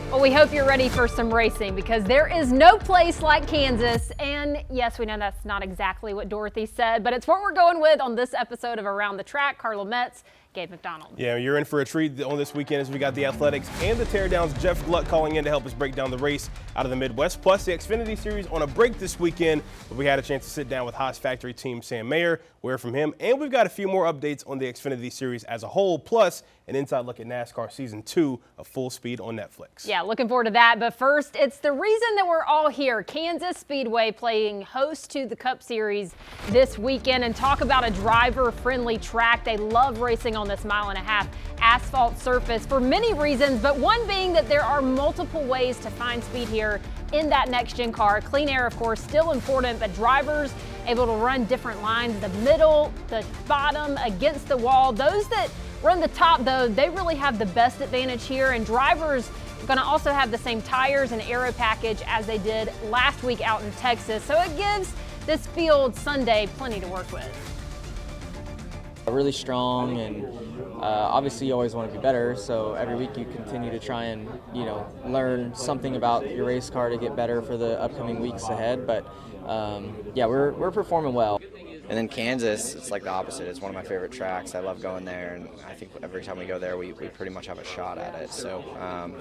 Well, we hope you're ready for some racing because there is no place like Kansas. And yes, we know that's not exactly what Dorothy said, but it's what we're going with on this episode of Around the Track. Carla Metz, Gabe McDonald. Yeah, you're in for a treat on this weekend as we got the athletics and the teardowns. Jeff Gluck calling in to help us break down the race out of the Midwest, plus the Xfinity Series on a break this weekend. But we had a chance to sit down with Haas Factory team Sam Mayer, hear from him, and we've got a few more updates on the Xfinity Series as a whole, plus an inside look at NASCAR Season 2 of Full Speed on Netflix. Yeah, looking forward to that. But first, it's the reason that we're all here. Kansas Speedway playing host to the Cup Series this weekend, and talk about a driver-friendly track. They love racing on this 1.5 mile asphalt surface for many reasons, but one being that there are multiple ways to find speed here in that next-gen car. Clean air, of course, still important, but drivers able to run different lines, the middle, the bottom, against the wall. Those that run the top, though, they really have the best advantage here, and drivers are going to also have the same tires and aero package as they did last week out in Texas, so it gives this field Sunday plenty to work with. Really strong, and obviously you always want to be better, so every week you continue to try and learn something about your race car to get better for the upcoming weeks ahead. But yeah, we're performing well. And then Kansas, it's like the opposite. It's one of my favorite tracks. I love going there, and I think every time we go there, we pretty much have a shot at it. So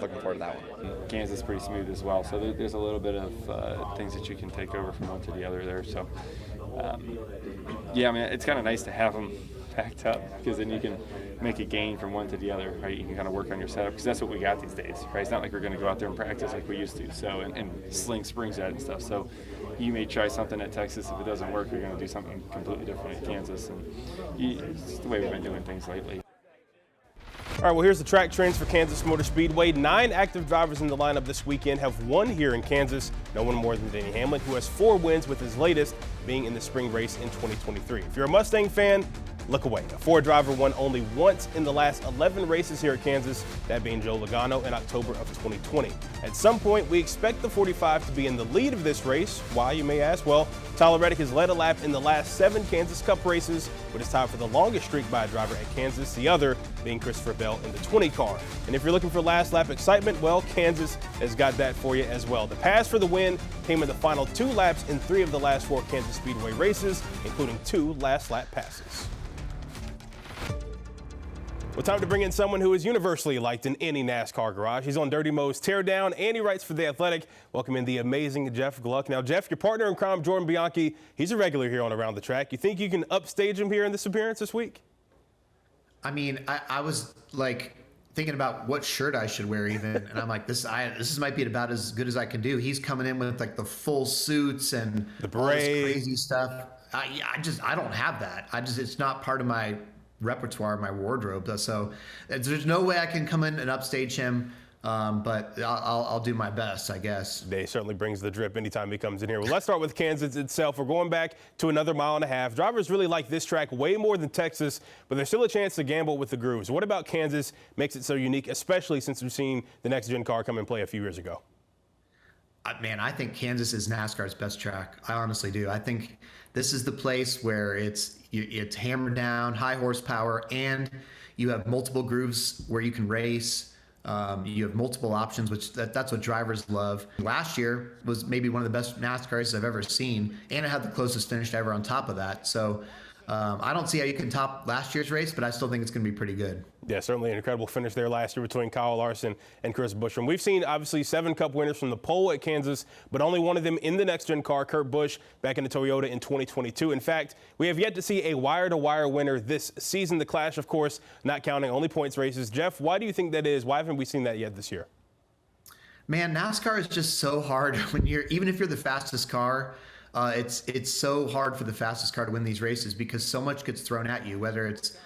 looking forward to that one. Kansas is pretty smooth as well, so there's a little bit of things that you can take over from one to the other there. So yeah, I mean, it's kind of nice to have them packed up, because then you can make a gain from one to the other, right? You can kind of work on your setup, because that's what we got these days, right? It's not like we're going to go out there and practice like we used to, so and sling springs at and stuff. So you may try something at Texas. If it doesn't work, you're going to do something completely different at Kansas, and it's the way we've been doing things lately. All right, well, here's the track trends for Kansas Motor Speedway. 9 active drivers in the lineup this weekend have won here in Kansas. No one more than Denny Hamlin, who has 4 wins, with his latest being in the spring race in 2023. If you're a Mustang fan, look away. A 4-driver won only once in the last 11 races here at Kansas, that being Joe Logano in October of 2020. At some point, we expect the 45 to be in the lead of this race. Why, you may ask? Well, Tyler Reddick has led a lap in the last 7 Kansas Cup races, but is tied for the longest streak by a driver at Kansas, the other being Christopher Bell in the 20 car. And if you're looking for last lap excitement, well, Kansas has got that for you as well. The pass for the win came in the final 2 laps in 3 of the last 4 Kansas Speedway races, including 2 last lap passes. Well, time to bring in someone who is universally liked in any NASCAR garage. He's on Dirty Mo's Teardown, and he writes for The Athletic. Welcome in the amazing Jeff Gluck. Now, Jeff, your partner in crime, Jordan Bianchi, he's a regular here on Around the Track. You think you can upstage him here in this appearance this week? I mean, I was like thinking about what shirt I should wear even, and I'm like, this might be about as good as I can do. He's coming in with like the full suits and the all this braid, crazy stuff. I don't have that. It's not part of my repertoire, my wardrobe. So there's no way I can come in and upstage him. But I'll do my best, I guess. He certainly brings the drip anytime he comes in here. Well, let's start with Kansas itself. We're going back to another 1.5 miles. Drivers really like this track way more than Texas, but there's still a chance to gamble with the grooves. What about Kansas makes it so unique, especially since we've seen the next-gen car come and play a few years ago? Man, I think Kansas is NASCAR's best track. I honestly do. I think this is the place where it's hammered down, high horsepower, and you have multiple grooves where you can race. You have multiple options, which that's what drivers love. Last year was maybe one of the best NASCAR races I've ever seen, and it had the closest finish ever on top of that. So I don't see how you can top last year's race, but I still think it's going to be pretty good. Yeah, certainly an incredible finish there last year between Kyle Larson and Chris Buschrum. We've seen, obviously, 7 Cup winners from the pole at Kansas, but only one of them in the next-gen car, Kurt Busch, back in the Toyota in 2022. In fact, we have yet to see a wire-to-wire winner this season. The Clash, of course, not counting only points races. Jeff, why do you think that is? Why haven't we seen that yet this year? Man, NASCAR is just so hard when even if you're the fastest car. It's so hard for the fastest car to win these races because so much gets thrown at you, whether it's,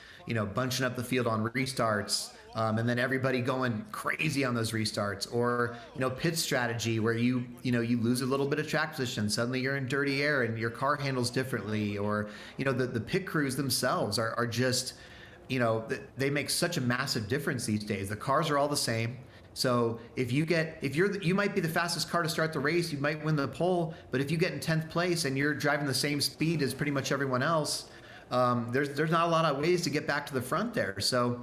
bunching up the field on restarts, and then everybody going crazy on those restarts, or, pit strategy where you lose a little bit of track position. Suddenly you're in dirty air and your car handles differently, or, the pit crews themselves are just, they make such a massive difference these days. The cars are all the same. So you might be the fastest car to start the race, you might win the pole, but if you get in 10th place and you're driving the same speed as pretty much everyone else, there's not a lot of ways to get back to the front there. So,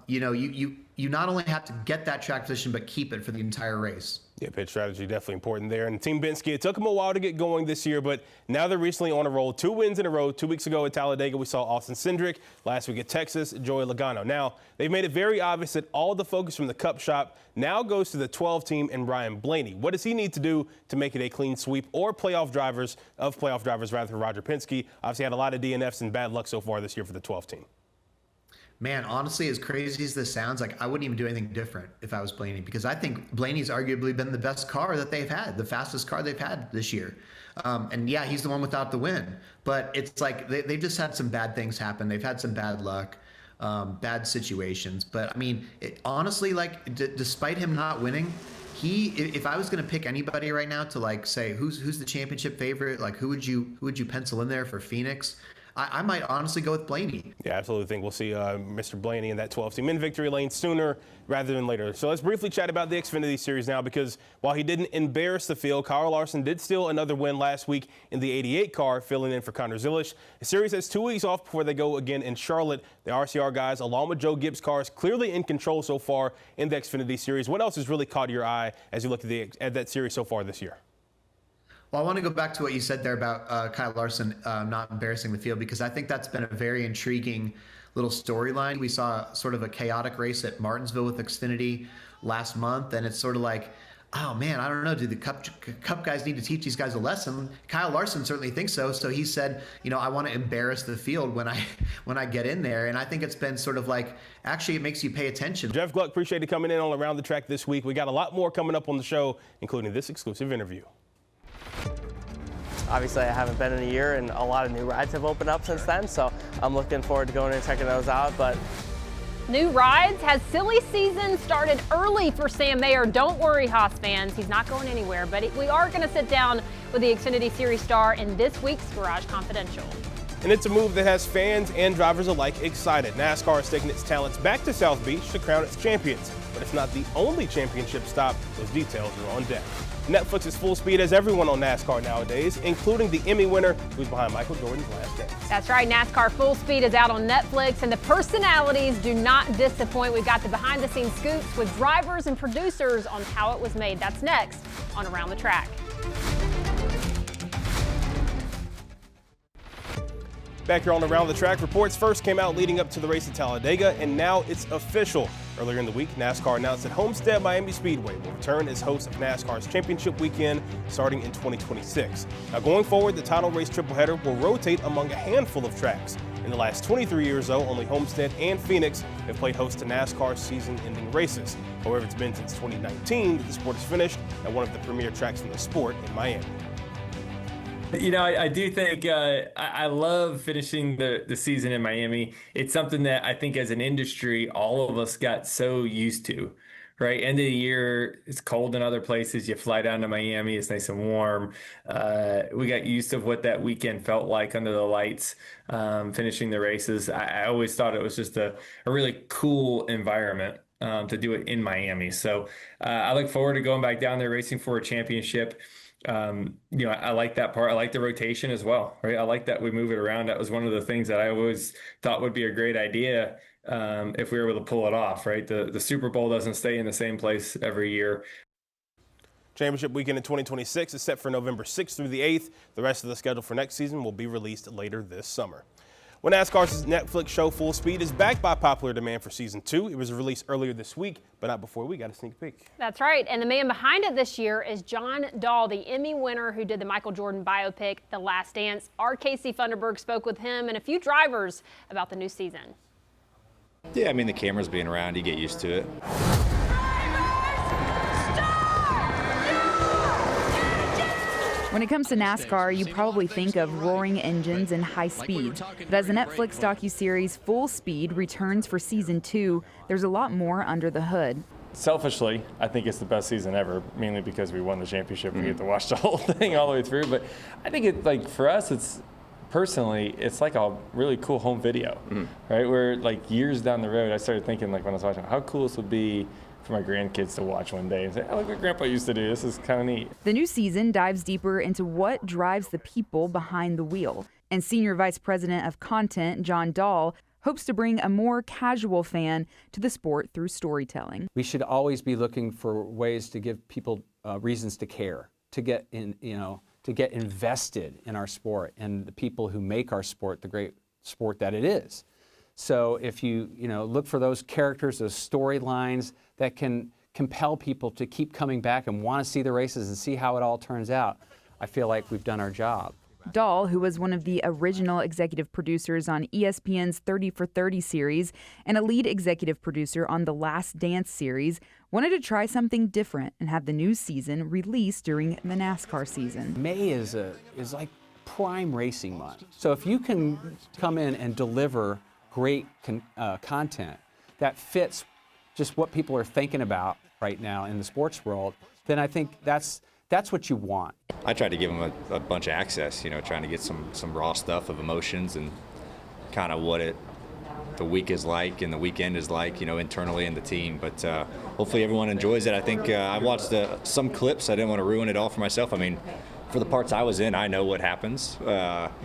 you not only have to get that track position, but keep it for the entire race. Yeah, pit strategy definitely important there. And Team Penske, it took them a while to get going this year, but now they're recently on a roll. 2 wins in a row. 2 weeks ago at Talladega, we saw Austin Cindric. Last week at Texas, Joey Logano. Now, they've made it very obvious that all the focus from the Cup shop now goes to the 12 team and Ryan Blaney. What does he need to do to make it a clean sweep or playoff drivers for Roger Penske? Obviously had a lot of DNFs and bad luck so far this year for the 12 team. Man, honestly, as crazy as this sounds, like I wouldn't even do anything different if I was Blaney, because I think Blaney's arguably been the best car that they've had, the fastest car they've had this year. And yeah, he's the one without the win, but it's like they've just had some bad things happen. They've had some bad luck, bad situations. But I mean, honestly, like despite him not winning, if I was going to pick anybody right now to like say who's the championship favorite, like who would you pencil in there for Phoenix? I might honestly go with Blaney. Yeah, I absolutely think we'll see Mr. Blaney in that 12 team in victory lane sooner rather than later. So let's briefly chat about the Xfinity Series now, because while he didn't embarrass the field, Kyle Larson did steal another win last week in the 88 car, filling in for Connor Zilisch. The series has 2 weeks off before they go again in Charlotte. The RCR guys, along with Joe Gibbs' cars, clearly in control so far in the Xfinity Series. What else has really caught your eye as you look at that series so far this year? Well, I want to go back to what you said there about Kyle Larson not embarrassing the field, because I think that's been a very intriguing little storyline. We saw sort of a chaotic race at Martinsville with Xfinity last month, and it's sort of like, oh man, I don't know, do the Cup guys need to teach these guys a lesson? Kyle Larson certainly thinks so. So he said, I want to embarrass the field when I get in there. And I think it's been sort of like, actually, it makes you pay attention. Jeff Gluck, appreciate you coming in on Around the Track this week. We got a lot more coming up on the show, including this exclusive interview. Obviously, I haven't been in a year, and a lot of new rides have opened up since then, so I'm looking forward to going and checking those out. But new rides has silly season started early for Sam Mayer. Don't worry, Haas fans, he's not going anywhere, but we are going to sit down with the Xfinity Series star in this week's Garage Confidential. And it's a move that has fans and drivers alike excited. NASCAR is taking its talents back to South Beach to crown its champions, but it's not the only championship stop. Those details are on deck. Netflix is full speed as everyone on NASCAR nowadays, including the Emmy winner who's behind Michael Jordan's Last Dance. That's right, NASCAR Full Speed is out on Netflix, and the personalities do not disappoint. We've got the behind-the-scenes scoops with drivers and producers on how it was made. That's next on Around the Track. Back here on Around the Track, reports first came out leading up to the race at Talladega, and now it's official. Earlier in the week, NASCAR announced that Homestead Miami Speedway will return as host of NASCAR's championship weekend starting in 2026. Now, going forward, the title race tripleheader will rotate among a handful of tracks. In the last 23 years, though, only Homestead and Phoenix have played host to NASCAR's season-ending races. However, it's been since 2019 that the sport has finished at one of the premier tracks in the sport in Miami. I do think I love finishing the season in Miami. It's something that I think as an industry, all of us got so used to, right? End of the year, it's cold in other places. You fly down to Miami, it's nice and warm. We got used to what that weekend felt like under the lights, finishing the races. I always thought it was just a really cool environment to do it in Miami. So I look forward to going back down there racing for a championship. I like that part. I like the rotation as well, right? I like that we move it around. That was one of the things that I always thought would be a great idea if we were able to pull it off, right? The Super Bowl doesn't stay in the same place every year. Championship weekend in 2026 is set for November 6th through the 8th. The rest of the schedule for next season will be released later this summer. Well, NASCAR's Netflix show Full Speed is back by popular demand for season 2. It was released earlier this week, but not before we got a sneak peek. That's right, and the man behind it this year is John Dahl, the Emmy winner who did the Michael Jordan biopic, The Last Dance. Our Casey Funderburg spoke with him and a few drivers about the new season. Yeah, I mean, the cameras being around, you get used to it. When it comes to NASCAR, you probably think of roaring engines and high speed. But as the Netflix docuseries Full Speed returns for season 2, there's a lot more under the hood. Selfishly, I think it's the best season ever, mainly because we won the championship. We get to watch the whole thing all the way through. But I think for us, it's like a really cool home video, right? Where like years down the road, I started thinking like when I was watching, how cool this would be for my grandkids to watch one day and say, oh, look what Grandpa used to do. This is kind of neat. The new season dives deeper into what drives the people behind the wheel. And Senior Vice President of Content, John Dahl, hopes to bring a more casual fan to the sport through storytelling. We should always be looking for ways to give people reasons to care, to get invested in our sport and the people who make our sport the great sport that it is. So if you look for those characters, those storylines that can compel people to keep coming back and want to see the races and see how it all turns out, I feel like we've done our job. Dahl, who was one of the original executive producers on ESPN's 30 for 30 series and a lead executive producer on The Last Dance series, wanted to try something different and have the new season released during the NASCAR season. May is like prime racing month. So if you can come in and deliver great content that fits just what people are thinking about right now in the sports world, then I think that's what you want. I tried to give them a bunch of access, trying to get some raw stuff of emotions and kind of what the week is like and the weekend is like, internally in the team. But hopefully everyone enjoys it. I think I watched some clips. I didn't want to ruin it all for myself. I mean, for the parts I was in, I know what happens.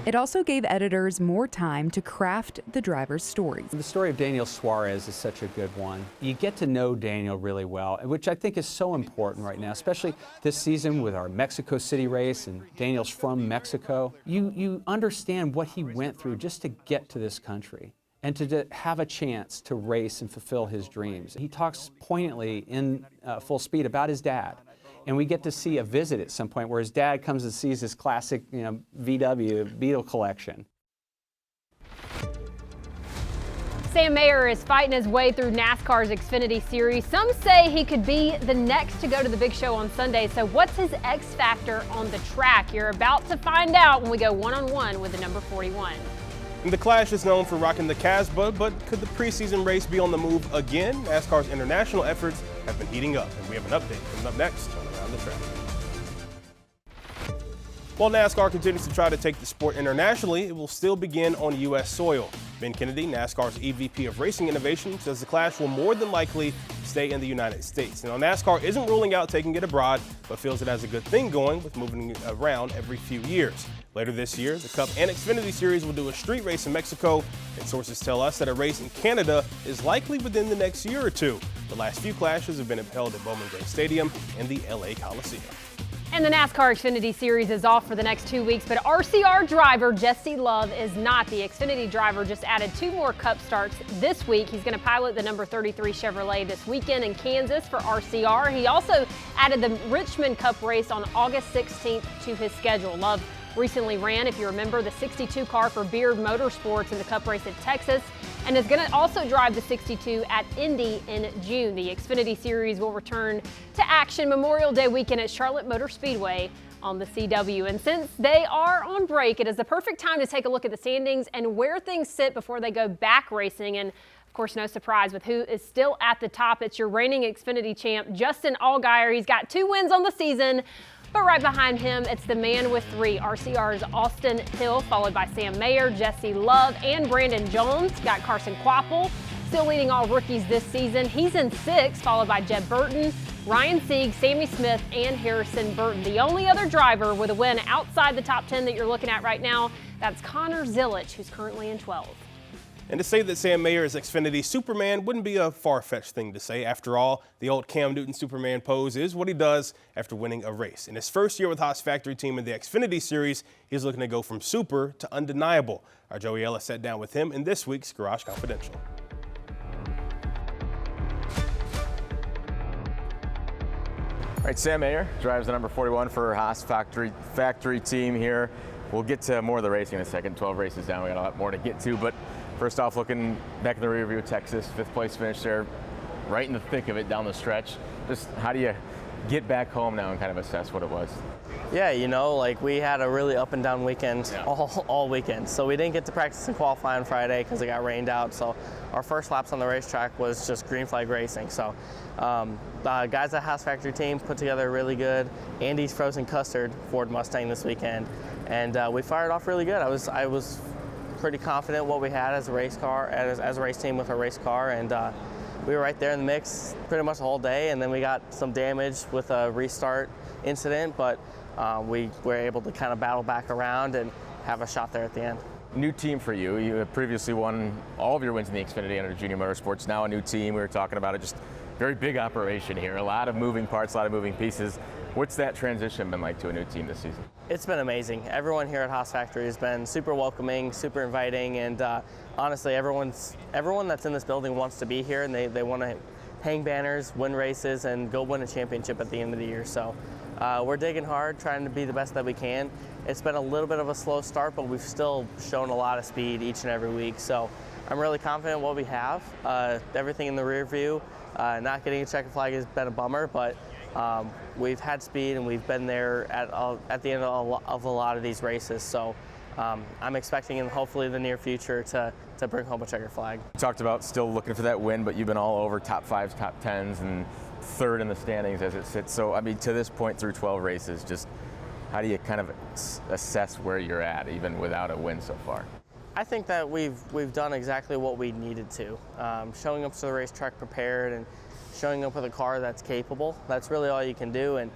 It also gave editors more time to craft the driver's stories. The story of Daniel Suarez is such a good one. You get to know Daniel really well, which I think is so important right now, especially this season with our Mexico City race, and Daniel's from Mexico. You understand what he went through just to get to this country and to have a chance to race and fulfill his dreams. He talks poignantly in Full Speed about his dad. And we get to see a visit at some point where his dad comes and sees his classic, VW Beetle collection. Sam Mayer is fighting his way through NASCAR's Xfinity Series. Some say he could be the next to go to the big show on Sunday. So what's his X factor on the track? You're about to find out when we go one-on-one with the number 41. And the Clash is known for rocking the Casbah, but could the preseason race be on the move again? NASCAR's international efforts have been heating up, and we have an update coming up next on Around the Track. While NASCAR continues to try to take the sport internationally, it will still begin on U.S. soil. Ben Kennedy, NASCAR's EVP of Racing Innovation, says the Clash will more than likely stay in the United States. Now, NASCAR isn't ruling out taking it abroad, but feels it has a good thing going with moving it around every few years. Later this year, the Cup and Xfinity Series will do a street race in Mexico, and sources tell us that a race in Canada is likely within the next year or two. The last few clashes have been held at Bowman Gray Stadium and the LA Coliseum. And the NASCAR Xfinity Series is off for the next 2 weeks, but RCR driver Jesse Love is not. The Xfinity driver just added 2 more Cup starts this week. He's going to pilot the number 33 Chevrolet this weekend in Kansas for RCR. He also added the Richmond Cup race on August 16th to his schedule. Love recently ran, if you remember, the 62 car for Beard Motorsports in the Cup race at Texas, and is going to also drive the 62 at Indy in June. The Xfinity Series will return to action Memorial Day weekend at Charlotte Motor Speedway on the CW. And since they are on break, it is the perfect time to take a look at the standings and where things sit before they go back racing. And of course, no surprise with who is still at the top. It's your reigning Xfinity champ, Justin Allgaier. He's got 2 wins on the season. But right behind him, it's the man with 3, RCR's Austin Hill, followed by Sam Mayer, Jesse Love, and Brandon Jones. Got Carson Quapple, still leading all rookies this season. He's in 6th, followed by Jeb Burton, Ryan Sieg, Sammy Smith, and Harrison Burton. The only other driver with a win outside the top 10 that you're looking at right now, that's Connor Zilisch, who's currently in 12th. And to say that Sam Mayer is Xfinity Superman wouldn't be a far-fetched thing to say. After all, the old Cam Newton Superman pose is what he does after winning a race. In his first year with Haas Factory Team in the Xfinity Series, he's looking to go from super to undeniable. Our Joey Ellis sat down with him in this week's Garage Confidential. All right, Sam Mayer drives the number 41 for Haas Factory Team here. We'll get to more of the racing in a second. 12 races down, we got a lot more to get to, but first off, looking back in the rear view, Texas, 5th place finish there, right in the thick of it down the stretch. Just how do you get back home now and kind of assess what it was? Yeah, we had a really up and down weekend all weekend. So we didn't get to practice and qualify on Friday because it got rained out. So our first laps on the racetrack was just green flag racing. So guys at Haas Factory Team put together a really good Andy's Frozen Custard Ford Mustang this weekend. And we fired off really good. I was pretty confident what we had as a race car, as a race team with our race car, and we were right there in the mix pretty much the whole day, and then we got some damage with a restart incident, but we were able to kind of battle back around and have a shot there at the end. New team for you. You have previously won all of your wins in the Xfinity under Junior Motorsports. Now a new team. We were talking about it. Just very big operation here. A lot of moving parts, a lot of moving pieces. What's that transition been like to a new team this season? It's been amazing. Everyone here at Haas Factory has been super welcoming, super inviting, and honestly, everyone that's in this building wants to be here, and they want to hang banners, win races, and go win a championship at the end of the year. So we're digging hard, trying to be the best that we can. It's been a little bit of a slow start, but we've still shown a lot of speed each and every week. So I'm really confident in what we have. Everything in the rear view, not getting a checkered flag has been a bummer, but we've had speed and we've been there at the end of a lot of these races. So I'm expecting in hopefully the near future to bring home a checkered flag. You talked about still looking for that win, but you've been all over top 5s, top 10s, and third in the standings as it sits. So, I mean, to this point through 12 races, just how do you kind of assess where you're at, even without a win so far? I think that we've done exactly what we needed to. Showing up to the racetrack prepared and showing up with a car that's capable. That's really all you can do. And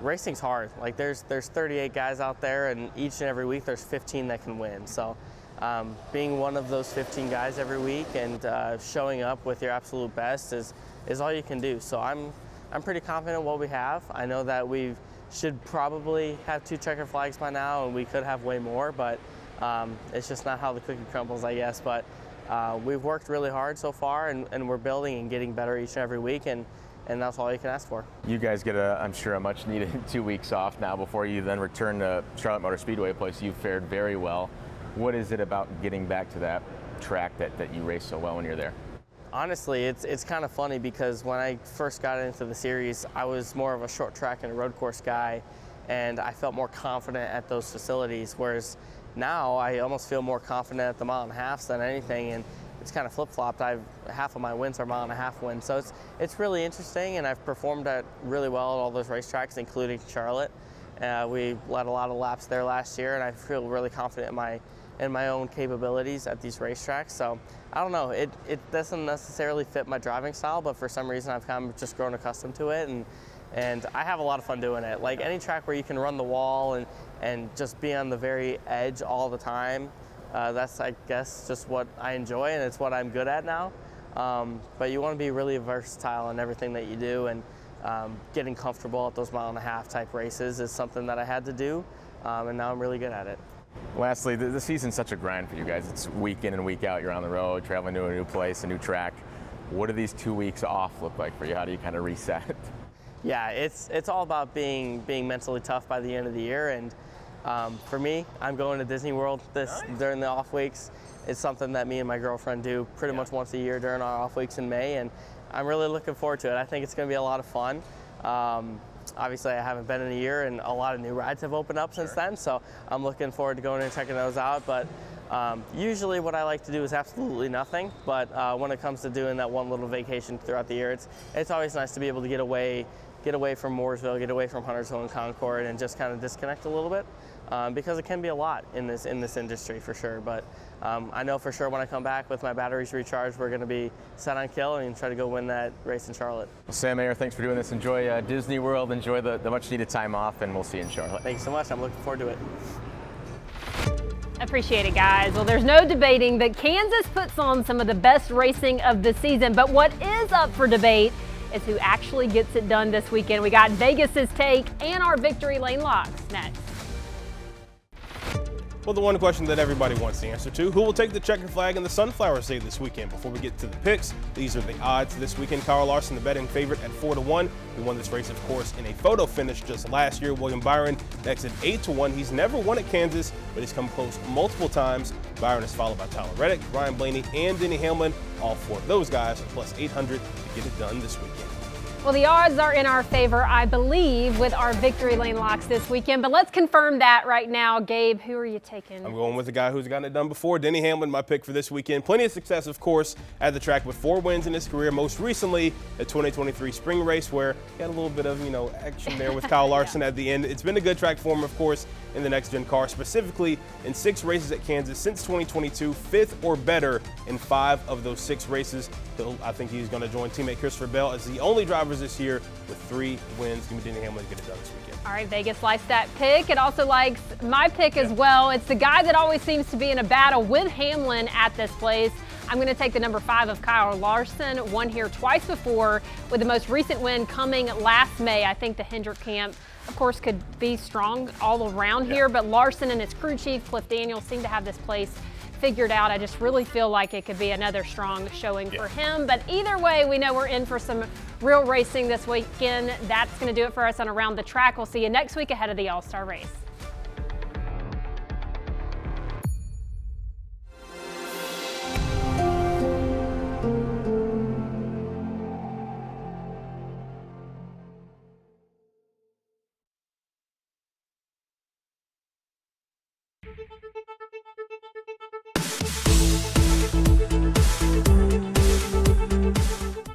racing's hard. Like there's 38 guys out there, and each and every week there's 15 that can win. So being one of those 15 guys every week and showing up with your absolute best is all you can do. So I'm pretty confident in what we have. I know that we should probably have 2 checkered flags by now, and we could have way more, but it's just not how the cookie crumbles, I guess. But we've worked really hard so far, and we're building and getting better each and every week, and that's all you can ask for. You guys get I'm sure, a much needed 2 weeks off now before you then return to Charlotte Motor Speedway, a place you've fared very well. What is it about getting back to that track that you race so well when you're there? Honestly, it's kind of funny because when I first got into the series, I was more of a short track and a road course guy, and I felt more confident at those facilities, whereas now I almost feel more confident at the mile and a half than anything, and it's kind of flip-flopped. Half of my wins are mile and a half wins, so it's really interesting, and I've performed really well at all those racetracks, including Charlotte. We led a lot of laps there last year, and I feel really confident in my own capabilities at these racetracks. So I don't know, it doesn't necessarily fit my driving style, but for some reason I've kind of just grown accustomed to it, and I have a lot of fun doing it. Like any track where you can run the wall and just be on the very edge all the time, that's, I guess, just what I enjoy, and it's what I'm good at now. But you want to be really versatile in everything that you do, and getting comfortable at those mile and a half type races is something that I had to do, and now I'm really good at it. Lastly, the season's such a grind for you guys. It's week in and week out. You're on the road, traveling to a new place, a new track. What do these 2 weeks off look like for you? How do you kind of reset? Yeah, it's all about being mentally tough by the end of the year, and for me, I'm going to Disney World during the off weeks. It's something that me and my girlfriend do pretty much once a year during our off weeks in May, and I'm really looking forward to it. I think it's going to be a lot of fun. Obviously, I haven't been in a year, and a lot of new rides have opened up since then, so I'm looking forward to going and checking those out. But usually what I like to do is absolutely nothing, but when it comes to doing that one little vacation throughout the year, it's always nice to be able to get away from Mooresville, get away from Huntersville and Concord, and just kind of disconnect a little bit, because it can be a lot in this industry for sure. But I know for sure when I come back with my batteries recharged, we're going to be set on kill and try to go win that race in Charlotte. Well, Sam Mayer, thanks for doing this. Enjoy Disney World, enjoy the much needed time off, and we'll see you in Charlotte. Thanks so much. I'm looking forward to it. Appreciate it, guys. Well, there's no debating that Kansas puts on some of the best racing of the season, but what is up for debate is who actually gets it done this weekend. We got Vegas's take and our victory lane locks next. Well, the one question that everybody wants the answer to, who will take the checkered flag in the Sunflower State this weekend? Before we get to the picks, these are the odds this weekend. Kyle Larson, the betting favorite, at 4-1. He won this race, of course, in a photo finish just last year. William Byron next at 8-1. He's never won at Kansas, but he's come close multiple times. Byron is followed by Tyler Reddick, Ryan Blaney, and Denny Hamlin. All 4 of those guys are plus 800 to get it done this weekend. Well, the odds are in our favor, I believe, with our victory lane locks this weekend. But let's confirm that right now. Gabe, who are you taking? I'm going with the guy who's gotten it done before, Denny Hamlin, my pick for this weekend. Plenty of success, of course, at the track with 4 wins in his career. Most recently, the 2023 spring race, where he had a little bit of, action there with Kyle Larson at the end. It's been a good track for him, of course. in the next-gen car, specifically in 6 races at Kansas since 2022, 5th or better in 5 of those 6 races. I think he's going to join teammate Christopher Bell as the only drivers this year with 3 wins. Give me Denny Hamlin to get it done this weekend. All right, Vegas likes that pick. It also likes my pick as well. It's the guy that always seems to be in a battle with Hamlin at this place. I'm going to take the number 5 of Kyle Larson, won here twice before, with the most recent win coming last May. I think the Hendrick camp, of course, could be strong all around here, but Larson and his crew chief, Cliff Daniels, seem to have this place figured out. I just really feel like it could be another strong showing for him. But either way, we know we're in for some real racing this weekend. That's going to do it for us on Around the Track. We'll see you next week ahead of the All-Star race.